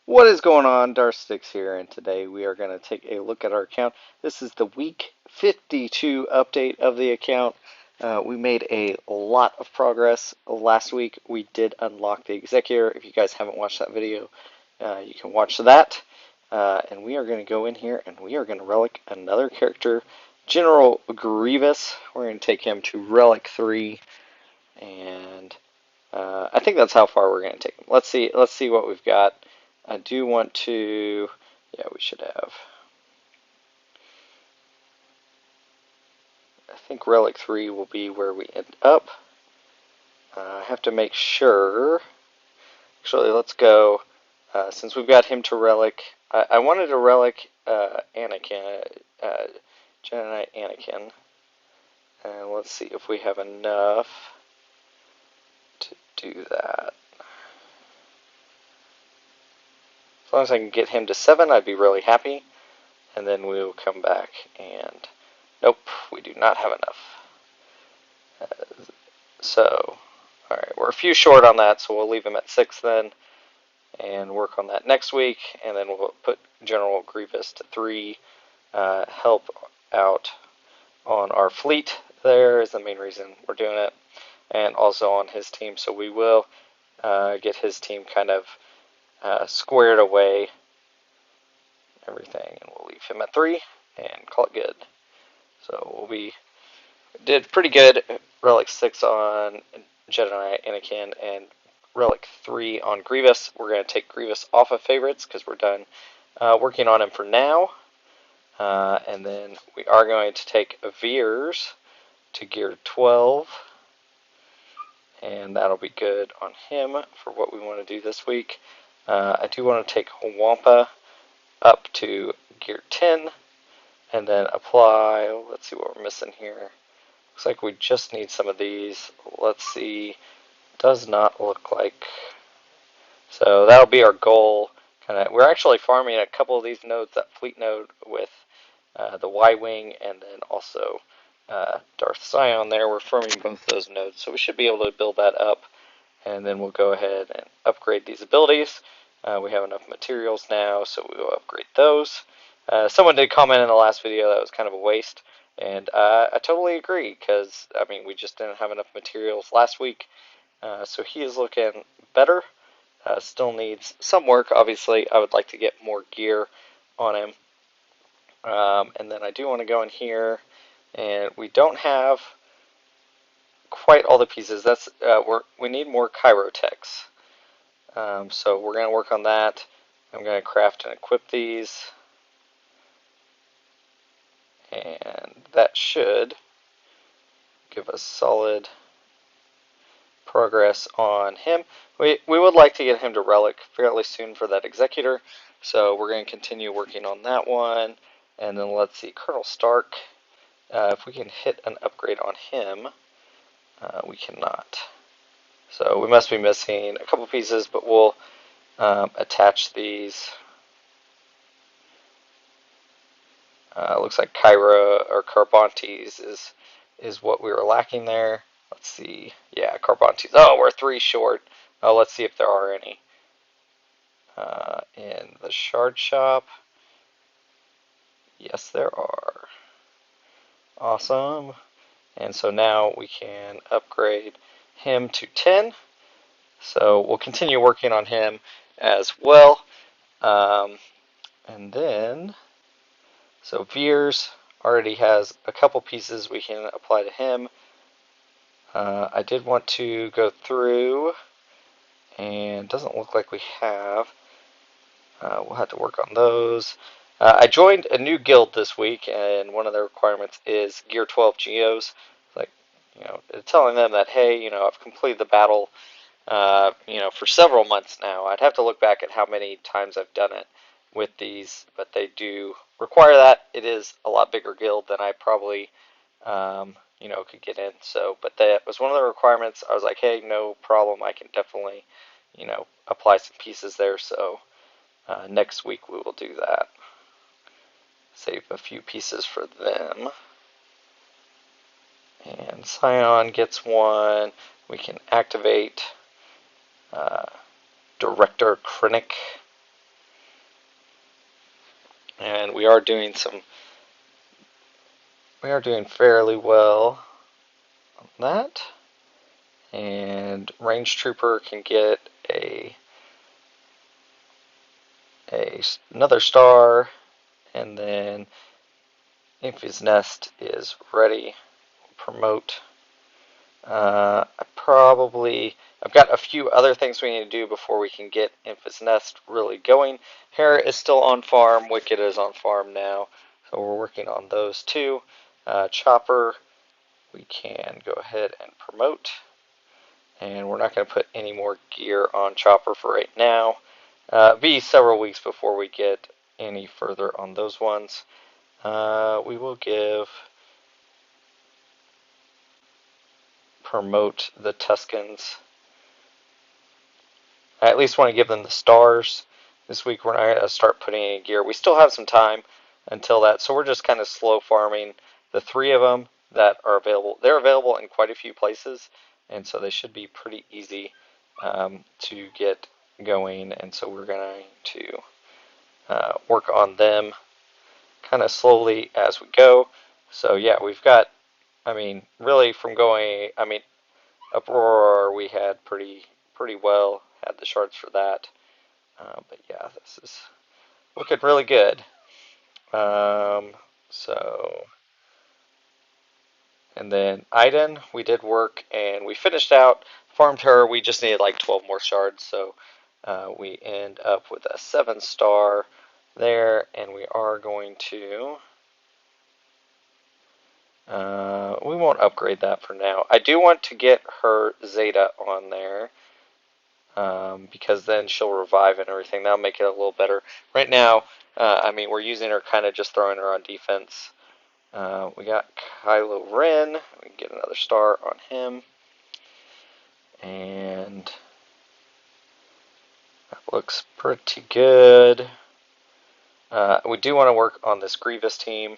What is going on? Darth Stix here, and today we are going to take a look at our account. This is the week 52 update of the account. We made a lot of progress. Last week we did unlock the executor. If you guys haven't watched that video, you can watch that. And we are going to go in here and we are going to relic another character, General Grievous. We're going to take him to Relic 3, and I think that's how far we're going to take him. Let's see what we've got. I do want to, yeah, we should have. I think Relic 3 will be where we end up. I have to make sure. Actually, let's go. Since we've got him to Relic, I wanted to Relic Anakin, Jedi Anakin. And let's see if we have enough to do that. As long as I can get him to 7, I'd be really happy. And then we will come back and... Nope, we do not have enough. Alright, we're a few short on that, so we'll leave him at 6 then. And work on that next week. And then we'll put General Grievous to 3. Help out on our fleet there is the main reason we're doing it. And also on his team, so we will get his team kind of squared away, everything, and we'll leave him at 3 and call it good. So we did pretty good. Relic 6 on Jedi Anakin and Relic 3 on Grievous. We're going to take Grievous off of favorites because we're done working on him for now. And then we are going to take Veers to gear 12. And that'll be good on him for what we want to do this week. I do want to take Wampa up to gear 10 and then apply. Let's see what we're missing here. Looks like we just need some of these. Let's see. Does not look like. So that'll be our goal. We're actually farming a couple of these nodes, that fleet node with the Y-Wing and then also Darth Scion there. We're farming both those nodes, so we should be able to build that up. And then we'll go ahead and upgrade these abilities. We have enough materials now, so we will upgrade those. Someone did comment in the last video that was kind of a waste, and I totally agree, because, I mean, we just didn't have enough materials last week. So he is looking better. Still needs some work, obviously. I would like to get more gear on him. And then I do want to go in here, and we don't have quite all the pieces. That's we need more chirotechs. So we're going to work on that. I'm going to craft and equip these. And that should give us solid progress on him. We would like to get him to Relic fairly soon for that executor. So we're going to continue working on that one. And then let's see, Colonel Stark. If we can hit an upgrade on him, we cannot. So we must be missing a couple pieces, but we'll attach these. Looks like Kyra or Carbontes is what we were lacking there. Let's see. Yeah, Carbontes. Oh, we're 3 short. Oh, let's see if there are any. In the shard shop. Yes, there are. Awesome. And so now we can upgrade him to 10. So we'll continue working on him as well. And then, so Veers already has a couple pieces we can apply to him. I did want to go through, and doesn't look like we have. We'll have to work on those. I joined a new guild this week, and one of the requirements is Gear 12 Geos. Like, telling them that, hey, I've completed the battle, for several months now. I'd have to look back at how many times I've done it with these, but they do require that. It is a lot bigger guild than I probably, could get in. So, but that was one of the requirements. I was like, hey, no problem. I can definitely, apply some pieces there. So, next week we will do that. Save a few pieces for them. And Scion gets one. We can activate Director Krennic and we are doing fairly well on that. And Range Trooper can get another star, and then if his nest is ready, promote. I've got a few other things we need to do before we can get Infant's Nest really going. Hera is still on farm, Wicked is on farm now, so we're working on those two. Chopper, we can go ahead and promote, and we're not going to put any more gear on Chopper for right now. Be several weeks before we get any further on those ones. We will promote the Tuscans. I at least want to give them the stars. This week we're not going to start putting any gear. We still have some time until that, so we're just kind of slow farming the three of them that are available. They're available in quite a few places, and so they should be pretty easy to get going, and so we're going to work on them kind of slowly as we go. So yeah, we've got, really from going, Uproar we had pretty well, had the shards for that. But yeah, this is looking really good. And then Iden, we did work and we finished out, farmed her. We just needed like 12 more shards, so we end up with a 7-star there, and we are going to. We won't upgrade that for now. I do want to get her Zeta on there, because then she'll revive and everything. That'll make it a little better. Right now, we're using her kind of just throwing her on defense. We got Kylo Ren. We can get another star on him. And that looks pretty good. We do want to work on this Grievous team.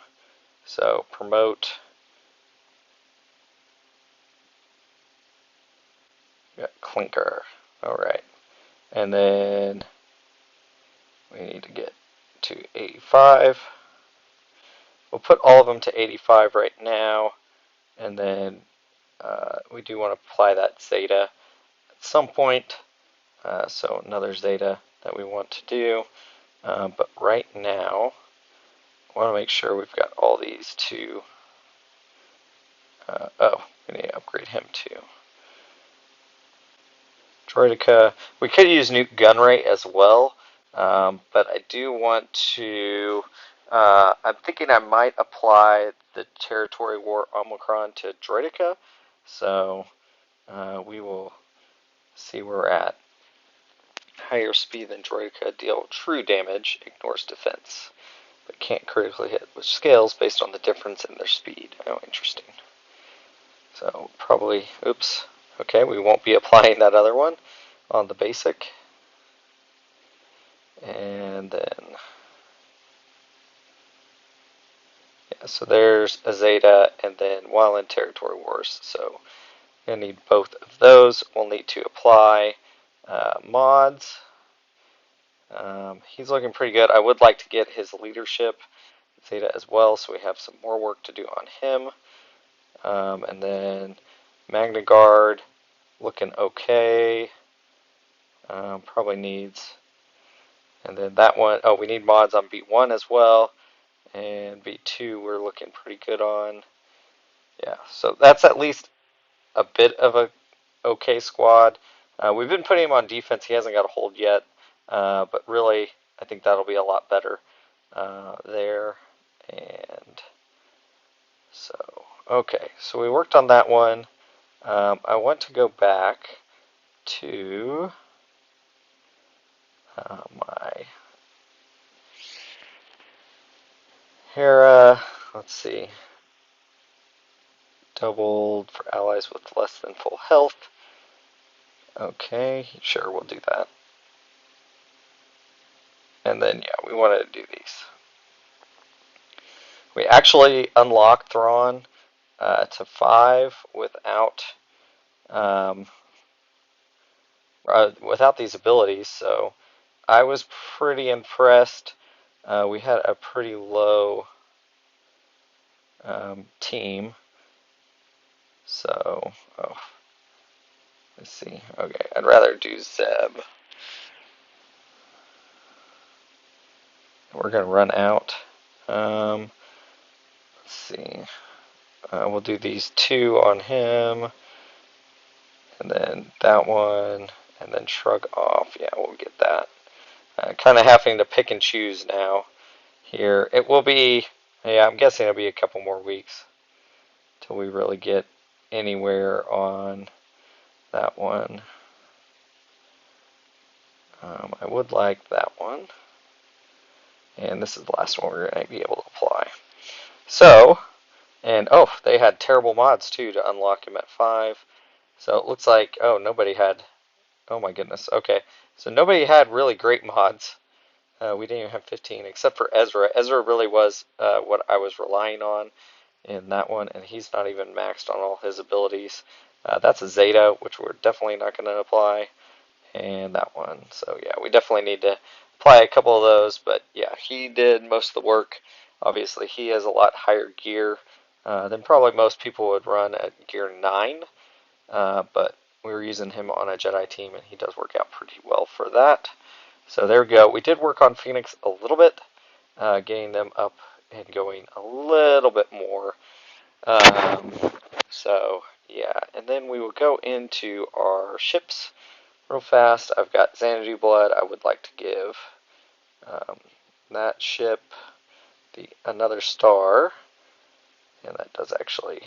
So promote. We got Clinker. Alright. And then we need to get to 85. We'll put all of them to 85 right now, and then we do want to apply that Zeta at some point, so another Zeta that we want to do, but right now I want to make sure we've got all these to, we need to upgrade him too. Droidica, we could use Nuke Gunray as well, but I do want to, I'm thinking I might apply the Territory War Omicron to Droidica, so we will see where we're at. Higher speed than Droidica, deal true damage, ignores defense, but can't critically hit with scales based on the difference in their speed. Oh, interesting. So probably, oops. Okay, we won't be applying that other one on the basic. And then, yeah, so there's a Zeta, and then while in Territory Wars. So we're going to need both of those. We'll need to apply mods. He's looking pretty good. I would like to get his leadership Zeta as well, so we have some more work to do on him. And then Magna Guard, looking okay. Probably needs, and then that one, we need mods on B1 as well, and B2 we're looking pretty good on. Yeah, so that's at least a bit of a okay squad. We've been putting him on defense. He hasn't got a hold yet, but really I think that'll be a lot better there. And so, okay, so we worked on that one. I want to go back to my Hera. Let's see. Doubled for allies with less than full health. Okay, sure, we'll do that. And then, yeah, we wanted to do these. We actually unlocked Thrawn to 5 without these abilities, so I was pretty impressed we had a pretty low team. So, let's see. Okay, I'd rather do Zeb. We're going to run out. Let's see. We'll do these 2 on him, and then that one, and then shrug off. Yeah, we'll get that. Kind of having to pick and choose now here. It will be, yeah, I'm guessing it'll be a couple more weeks till we really get anywhere on that one. I would like that one. And this is the last one we're going to be able to apply. So, and oh, they had terrible mods too to unlock him at 5. So it looks like, oh, nobody had, oh my goodness, okay. So nobody had really great mods. We didn't even have 15 except for Ezra. Ezra really was what I was relying on in that one, and he's not even maxed on all his abilities. That's a Zeta, which we're definitely not going to apply, and that one. So yeah, we definitely need to apply a couple of those, but yeah, he did most of the work. Obviously, he has a lot higher gear than probably most people would run at gear 9, but we were using him on a Jedi team, and he does work out pretty well for that. So there we go. We did work on Phoenix a little bit, getting them up and going a little bit more. So yeah, and then we will go into our ships real fast. I've got Xanadu Blood. I would like to give that ship another star, and that does actually.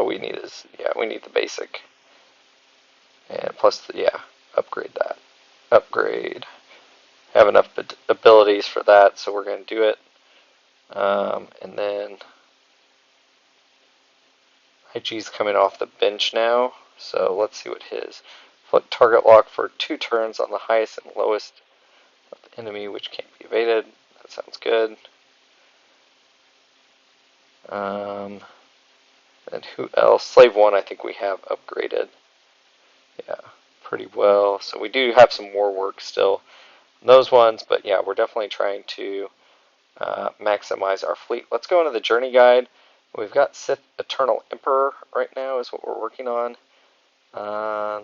We need is we need the basic, and plus upgrade that. Upgrade. Have enough abilities for that, so we're going to do it. And then IG's coming off the bench now, so let's see what his. Flip target lock for 2 turns on the highest and lowest of the enemy, which can't be evaded. That sounds good. And who else? Slave 1 I think we have upgraded. Yeah, pretty well. So we do have some more work still on those ones, but yeah, we're definitely trying to maximize our fleet. Let's go into the journey guide. We've got Sith Eternal Emperor right now is what we're working on.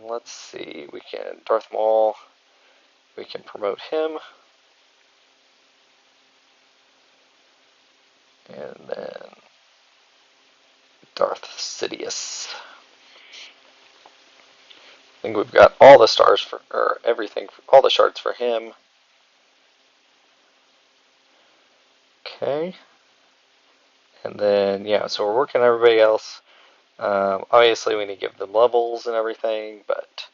Let's see, we can Darth Maul, we can promote him, and then Darth Sidious. I think we've got all the stars for, or everything, all the shards for him. Okay, and then yeah, so we're working on everybody else. Obviously, we need to give them levels and everything, but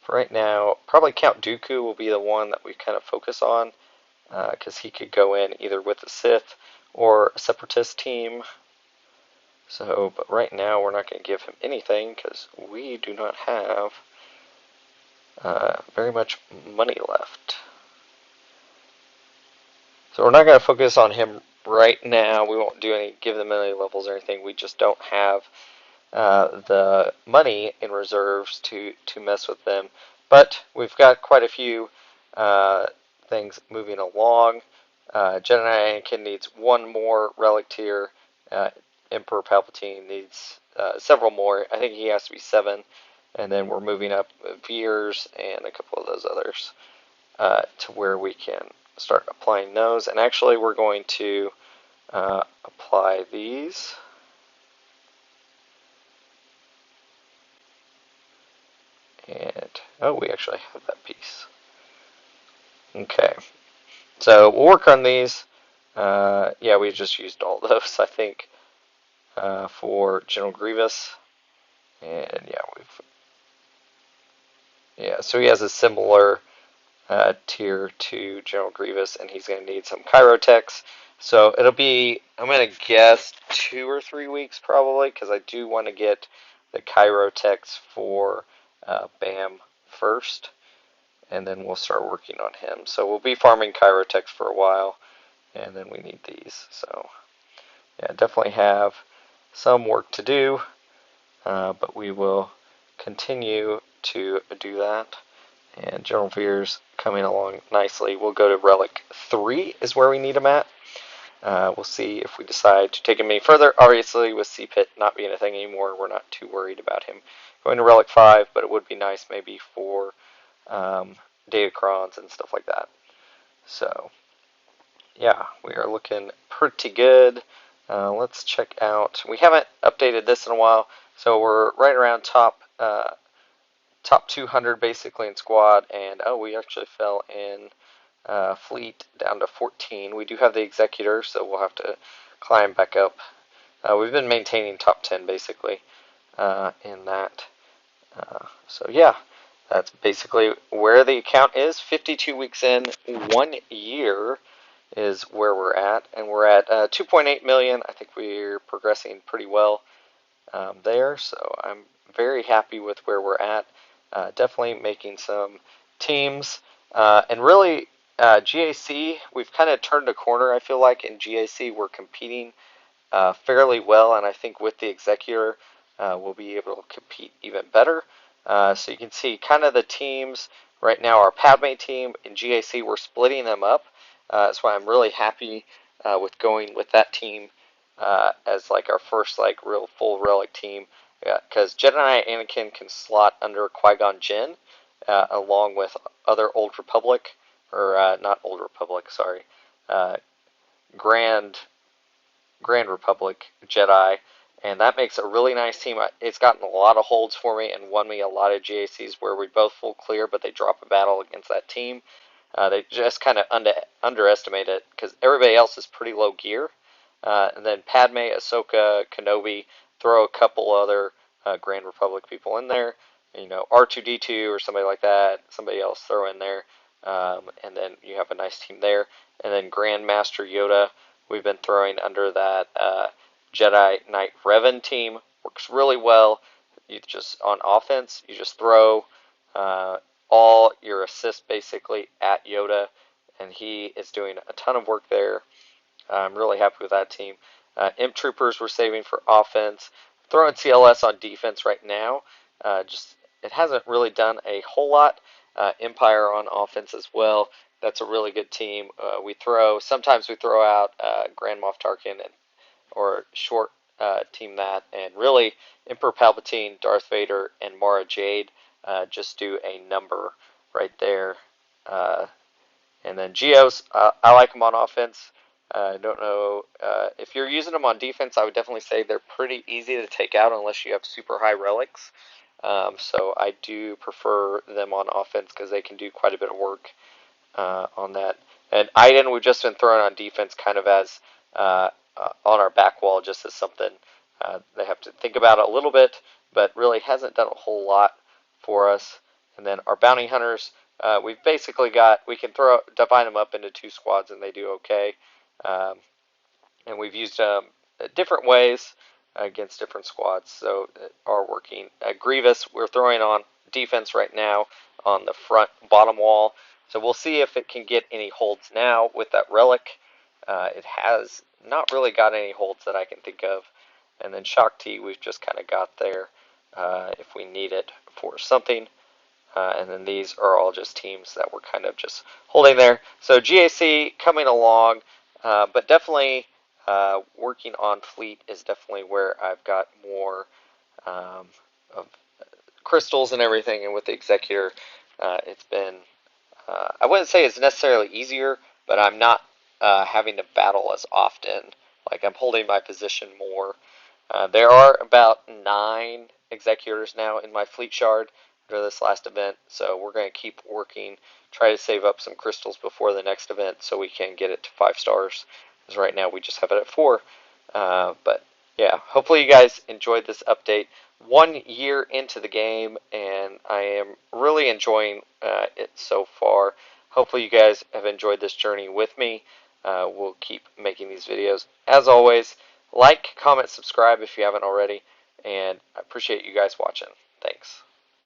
for right now, probably Count Dooku will be the one that we kind of focus on, because he could go in either with the Sith or a Separatist team. So, but right now, we're not going to give him anything because we do not have very much money left. So we're not going to focus on him right now. We won't give them any levels or anything. We just don't have the money in reserves to mess with them. But we've got quite a few things moving along. Jedi Anakin needs 1 more relic tier. Emperor Palpatine needs several more. I think he has to be 7. And then we're moving up Veers and a couple of those others to where we can start applying those. And actually we're going to apply these. And, oh, we actually have that piece. Okay. So we'll work on these. Yeah, we just used all those, I think, for General Grievous. And yeah, so he has a similar tier to General Grievous, and he's going to need some Chirotechs. So it'll be, I'm going to guess 2 or 3 weeks probably, because I do want to get the Chirotechs for Bam first, and then we'll start working on him. So we'll be farming Chirotechs for a while, and then we need these. So yeah, definitely have some work to do, but we will continue to do that. And General Veer's coming along nicely. We'll go to Relic 3 is where we need him at. We'll see if we decide to take him any further. Obviously, with C-Pit not being a thing anymore, we're not too worried about him going to Relic 5, but it would be nice maybe for Datacrons and stuff like that. So, yeah, we are looking pretty good. Let's check out. We haven't updated this in a while, so we're right around top 200 basically in squad, and we actually fell in fleet down to 14. We do have the executor, so we'll have to climb back up. We've been maintaining top 10 basically in that. So yeah, that's basically where the account is. 52 weeks in, 1 year is where we're at, and we're at 2.8 million. I think we're progressing pretty well there, so I'm very happy with where we're at. Definitely making some teams, and really GAC, we've kind of turned a corner. I feel like in GAC we're competing fairly well, and I think with the executor we'll be able to compete even better. So you can see kind of the teams right now. Our Padme team in GAC, we're splitting them up. That's why I'm really happy with going with that team as like our first like real full Relic team, because Jedi Anakin can slot under Qui-Gon Jinn along with other Old Republic, or not Old Republic, sorry, Grand Republic Jedi, and that makes a really nice team. It's gotten a lot of holds for me and won me a lot of GACs where we both full clear, but they drop a battle against that team. They just kind of underestimate it because everybody else is pretty low gear. And then Padme, Ahsoka, Kenobi, throw a couple other Grand Republic people in there. You know, R2-D2 or somebody like that, somebody else throw in there. And then you have a nice team there. And then Grand Master Yoda, we've been throwing under that Jedi Knight Revan team. Works really well. You just, on offense, you just throw all your assists basically at Yoda, and he is doing a ton of work there. I'm really happy with that team. Imp Troopers we're saving for offense. Throwing CLS on defense right now. It hasn't really done a whole lot. Empire on offense as well. That's a really good team. Sometimes we throw out Grand Moff Tarkin or short team that, and really Emperor Palpatine, Darth Vader, and Mara Jade just do a number right there. And then Geos, I like them on offense. I don't know if you're using them on defense. I would definitely say they're pretty easy to take out unless you have super high relics. So I do prefer them on offense because they can do quite a bit of work on that. And Iden, we've just been throwing on defense kind of as on our back wall, just as something they have to think about a little bit, but really hasn't done a whole lot for us. And then our bounty hunters, we've basically we can divide them up into 2 squads and they do okay. And we've used them different ways against different squads, so it are working. Grievous, we're throwing on defense right now on the front bottom wall, so we'll see if it can get any holds now with that relic. It has not really got any holds that I can think of. And then Shakti, we've just kind of got there if we need it for something. And then these are all just teams that we're kind of just holding there. So GAC coming along, but definitely working on fleet is definitely where I've got more of crystals and everything. And with the executor, it's been, I wouldn't say it's necessarily easier, but I'm not having to battle as often. Like, I'm holding my position more. There are about 9 executors now in my fleet shard after this last event, so we're going to keep working, try to save up some crystals before the next event so we can get it to 5 stars, because right now we just have it at 4. But yeah, hopefully you guys enjoyed this update. 1 year into the game, and I am really enjoying it so far. Hopefully you guys have enjoyed this journey with me. We'll keep making these videos. As always, like, comment, subscribe if you haven't already, and I appreciate you guys watching. Thanks.